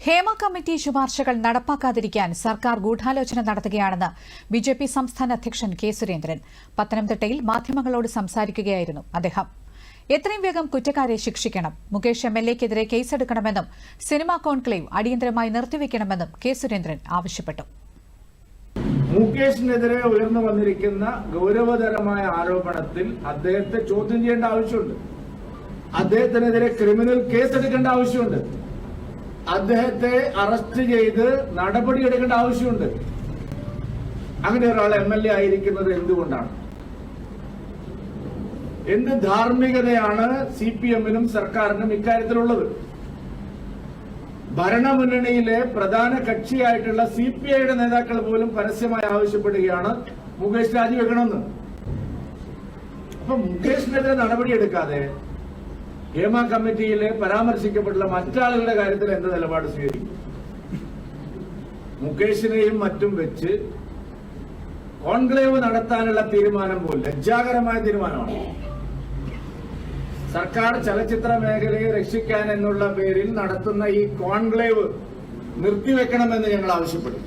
Hema committee ശുപാർശകൾ നടപ്പാക്കാതിരിക്കാൻ സർക്കാർ ഗൂഢാലോചന നടത്തുകയാണെന്ന് ബിജെപി സംസ്ഥാന അധ്യക്ഷൻ കെ സുരേന്ദ്രൻ പത്തനംതിട്ടയിൽ മാധ്യമങ്ങളോട് സംസാരിക്കുകയായിരുന്നു അദ്ദേഹം. എത്രയും വേഗം കുറ്റക്കാരെ ശിക്ഷിക്കണം, മുകേഷ് എംഎൽഎക്കെതിരെ കേസെടുക്കണമെന്നും സിനിമാ കോൺക്ലേവ് അടിയന്തരമായി നിർത്തിവെക്കണമെന്നും കെ സുരേന്ദ്രൻ ആവശ്യപ്പെട്ടു. മുകേഷിനെതിരെ ഉയർന്നു വന്നിരിക്കുന്ന ഗൌരവതരമായ ആരോപണത്തിൽ അദ്ദേഹത്തെ ചോദ്യം ചെയ്യേണ്ട ആവശ്യമുണ്ട്. അദ്ദേഹത്തിനെതിരെ ക്രിമിനൽ കേസെടുക്കേണ്ട ആവശ്യമുണ്ട്. അദ്ദേഹത്തെ അറസ്റ്റ് ചെയ്ത് നടപടിയെടുക്കേണ്ട ആവശ്യമുണ്ട്. അങ്ങനെ ഒരാൾ എംഎൽഎ ആയിരിക്കുന്നത് എന്തുകൊണ്ടാണ്? എന്ത് ധാർമ്മികതയാണ് സിപിഎമ്മിനും സർക്കാരിനും ഇക്കാര്യത്തിലുള്ളത്? ഭരണമുന്നണിയിലെ പ്രധാന കക്ഷിയായിട്ടുള്ള സിപിഐയുടെ നേതാക്കൾ പോലും പരസ്യമായി ആവശ്യപ്പെടുകയാണ് മുകേഷ് രാജിവെക്കണമെന്ന്. അപ്പൊ മുകേഷിനെതിരെ നടപടിയെടുക്കാതെ ഹേമ കമ്മിറ്റിയിൽ പരാമർശിക്കപ്പെട്ടുള്ള മറ്റാളുകളുടെ കാര്യത്തിൽ എന്ത് നിലപാട് സ്വീകരിക്കും? മുകേഷിനെയും മറ്റും വെച്ച് കോൺക്ലേവ് നടത്താനുള്ള തീരുമാനം പോലും ലജ്ജാകരമായ തീരുമാനമാണ്. സർക്കാർ ചലച്ചിത്ര മേഖലയെ രക്ഷിക്കാൻ എന്നുള്ള പേരിൽ നടത്തുന്ന ഈ കോൺക്ലേവ് നിർത്തിവെക്കണമെന്ന് ഞങ്ങൾ ആവശ്യപ്പെടും.